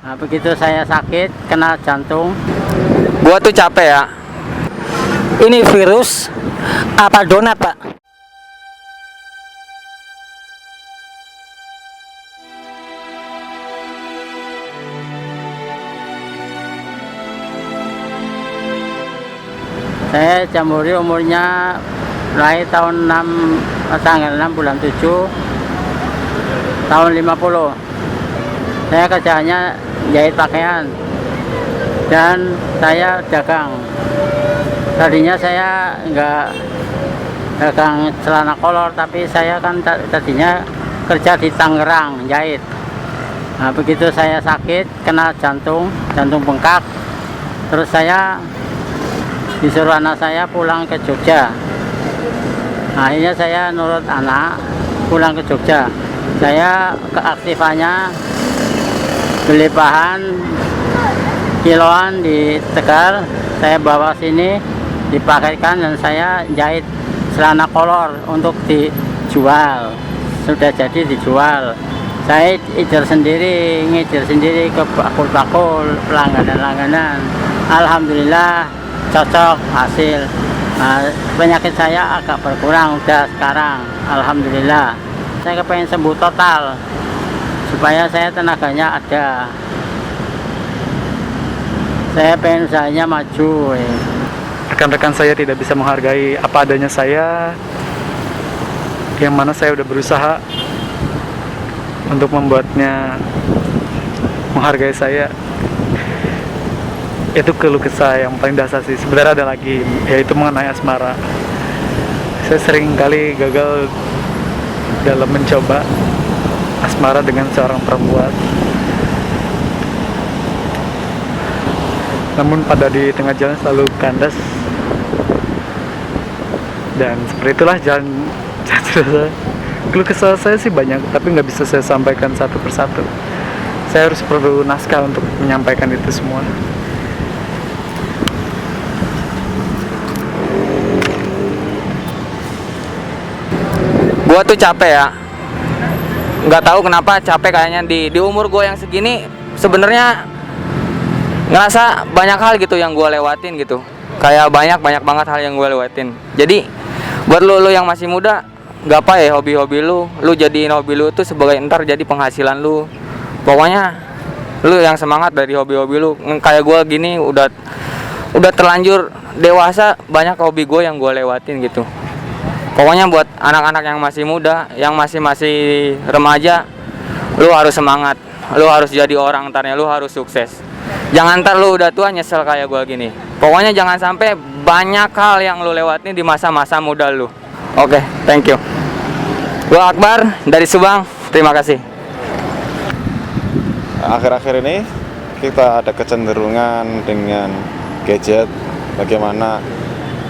Nah, begitu saya sakit, kena jantung. Gua tuh capek ya. Ini virus apa donat, Pak? Saya Jamburi umurnya lahir tahun 6, tanggal 6 bulan 7 tahun 50. Saya kerjanya jahit pakaian dan saya dagang. Tadinya saya enggak dagang celana kolor, tapi saya kan tadinya kerja di Tangerang jahit. Nah, begitu saya sakit, kena jantung bengkak, terus saya disuruh anak saya pulang ke Jogja. Akhirnya saya nurut anak pulang ke Jogja. Saya keaktifannya beli bahan kiloan di Tegal, saya bawa sini dipakaikan dan saya jahit celana kolor untuk dijual. Sudah jadi dijual. Saya ngijir sendiri ke bakul-bakul, langganan. Alhamdulillah cocok hasil. Nah, penyakit saya agak berkurang udah sekarang, alhamdulillah. Saya kepengen sembuh total supaya saya tenaganya ada. Saya pengen usahanya maju. Rekan-rekan saya tidak bisa menghargai apa adanya saya, yang mana saya udah berusaha untuk membuatnya menghargai saya. Itu keluh kesah yang paling dasar sih. Sebenarnya ada lagi, yaitu mengenai asmara. Saya sering kali gagal dalam mencoba asmara dengan seorang perempuan. Namun pada di tengah jalan selalu kandas. Dan seperti itulah jalan saya. Keluh kesah saya sih banyak, tapi nggak bisa saya sampaikan satu persatu. Saya harus perlu naskah untuk menyampaikan itu semua. Gua tuh capek ya. Nggak tahu kenapa capek kayaknya di umur gue yang segini. Sebenarnya ngerasa banyak hal gitu yang gue lewatin gitu. Kayak banyak banget hal yang gue lewatin. Jadi buat lu yang masih muda, nggak apa ya hobi-hobi lu jadiin hobi lu tuh sebagai ntar jadi penghasilan lu. Pokoknya lu yang semangat dari hobi-hobi lu. Kayak gue gini udah terlanjur dewasa, banyak hobi gue yang gue lewatin gitu. Pokoknya buat anak-anak yang masih muda, yang masih remaja, lu harus semangat, lu harus jadi orang ntarnya, lu harus sukses. Jangan ntar lu udah tua nyesel kayak gue gini. Pokoknya jangan sampai banyak hal yang lu lewatin di masa-masa muda lu. Oke, thank you. Gua Akbar dari Subang, terima kasih. Akhir-akhir ini kita ada kecenderungan dengan gadget, bagaimana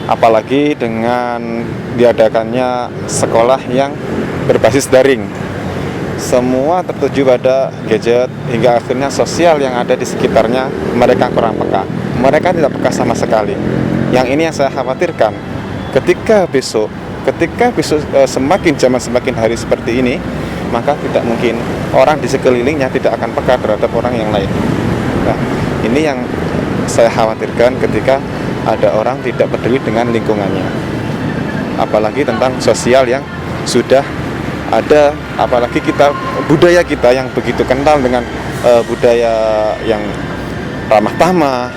apalagi dengan diadakannya sekolah yang berbasis daring. Semua tertuju pada gadget hingga akhirnya sosial yang ada di sekitarnya mereka kurang peka. Mereka tidak peka sama sekali. Yang ini yang saya khawatirkan. Ketika besok semakin zaman semakin hari seperti ini, maka tidak mungkin orang di sekelilingnya tidak akan peka terhadap orang yang lain. Nah, ini yang saya khawatirkan ketika ada orang tidak peduli dengan lingkungannya, apalagi tentang sosial yang sudah ada, apalagi budaya kita yang begitu kental dengan budaya yang ramah tamah,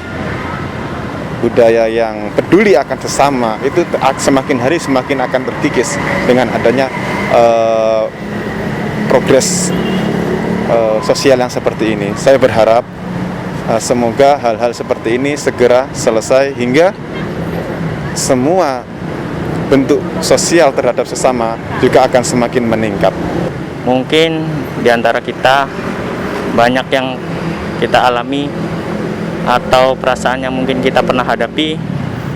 budaya yang peduli akan sesama, itu semakin hari semakin akan terkikis dengan adanya progres sosial yang seperti ini. Saya berharap semoga hal-hal seperti ini segera selesai hingga semua bentuk sosial terhadap sesama juga akan semakin meningkat. Mungkin di antara kita banyak yang kita alami atau perasaan yang mungkin kita pernah hadapi,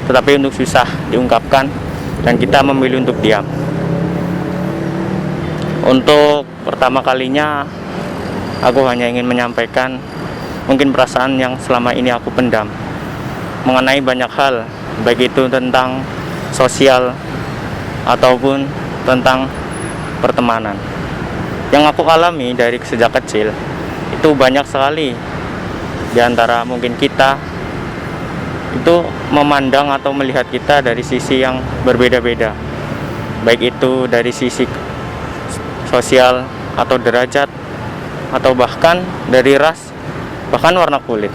tetapi untuk susah diungkapkan dan kita memilih untuk diam. Untuk pertama kalinya aku hanya ingin menyampaikan mungkin perasaan yang selama ini aku pendam mengenai banyak hal, baik itu tentang sosial ataupun tentang pertemanan. Yang aku alami dari sejak kecil itu banyak sekali di antara mungkin kita itu memandang atau melihat kita dari sisi yang berbeda-beda, baik itu dari sisi sosial atau derajat atau bahkan dari ras, bahkan warna kulit.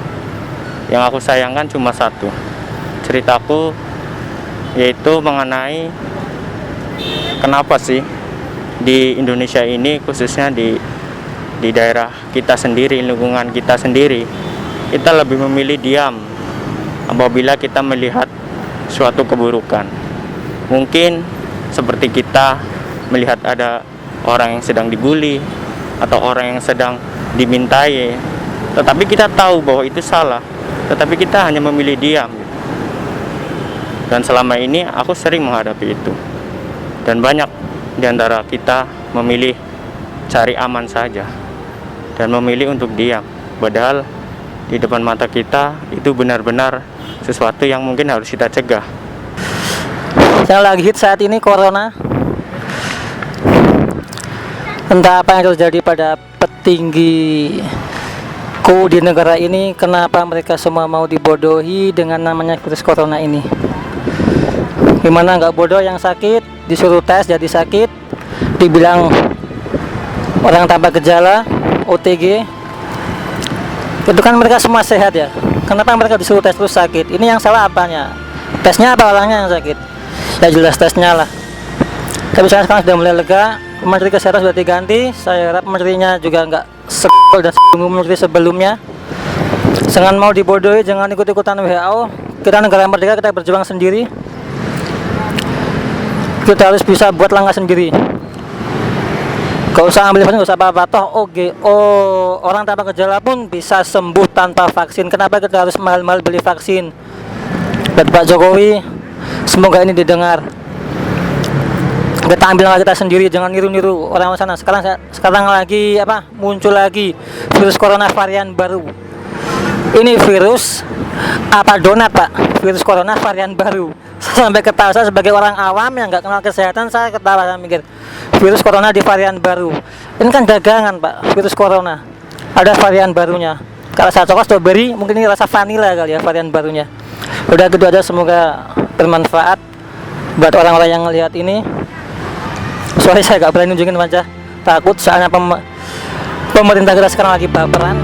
Yang aku sayangkan cuma satu, ceritaku, yaitu mengenai kenapa sih di Indonesia ini, khususnya di daerah kita sendiri, lingkungan kita sendiri, kita lebih memilih diam apabila kita melihat suatu keburukan. Mungkin seperti kita melihat ada orang yang sedang dibully atau orang yang sedang dimintai, tetapi kita tahu bahwa itu salah, tetapi kita hanya memilih diam. Dan selama ini aku sering menghadapi itu. Dan banyak di antara kita memilih cari aman saja dan memilih untuk diam, padahal di depan mata kita itu benar-benar sesuatu yang mungkin harus kita cegah. Yang lagi hit saat ini corona. Entah apa yang terjadi pada petinggiku di negara ini, kenapa mereka semua mau dibodohi dengan namanya virus corona ini. Gimana nggak bodoh yang sakit disuruh tes jadi sakit, dibilang orang tanpa gejala, OTG. Itu kan mereka semua sehat ya. Kenapa mereka disuruh tes terus sakit? Ini yang salah apanya? Tesnya apa orangnya yang sakit? Ya jelas tesnya lah. Tapi sekarang sudah mulai lega. Menteri Kesehatan sudah diganti. Saya harap menterinya juga nggak sekol dan sebelum menteri sebelumnya. Jangan mau dibodohi, jangan ikut-ikutan WHO. Kita negara merdeka, kita berjuang sendiri. Kita harus bisa buat langkah sendiri. Gak usah ambil vaksin, gak usah apa-apa. Toh orang tanpa gejala pun bisa sembuh tanpa vaksin. Kenapa kita harus mahal-mahal beli vaksin? Buat Pak Jokowi, semoga ini didengar. Kita ambil langkah kita sendiri, jangan niru-niru orang sana. Sekarang lagi muncul lagi virus corona varian baru. Ini virus apa donat, Pak? Virus corona varian baru. Sampai ketawa, saya sebagai orang awam yang nggak kenal kesehatan, saya ketawa, saya mikir virus corona di varian baru. Ini kan dagangan, Pak, virus corona. Ada varian barunya. Kalau saya coklat strawberry, mungkin ini rasa vanilla kali ya varian barunya. Udah gitu aja, semoga bermanfaat buat orang-orang yang ngelihat ini. Sorry saya nggak berani nunjukin wajah, takut soalnya pemerintah kita sekarang lagi baperan.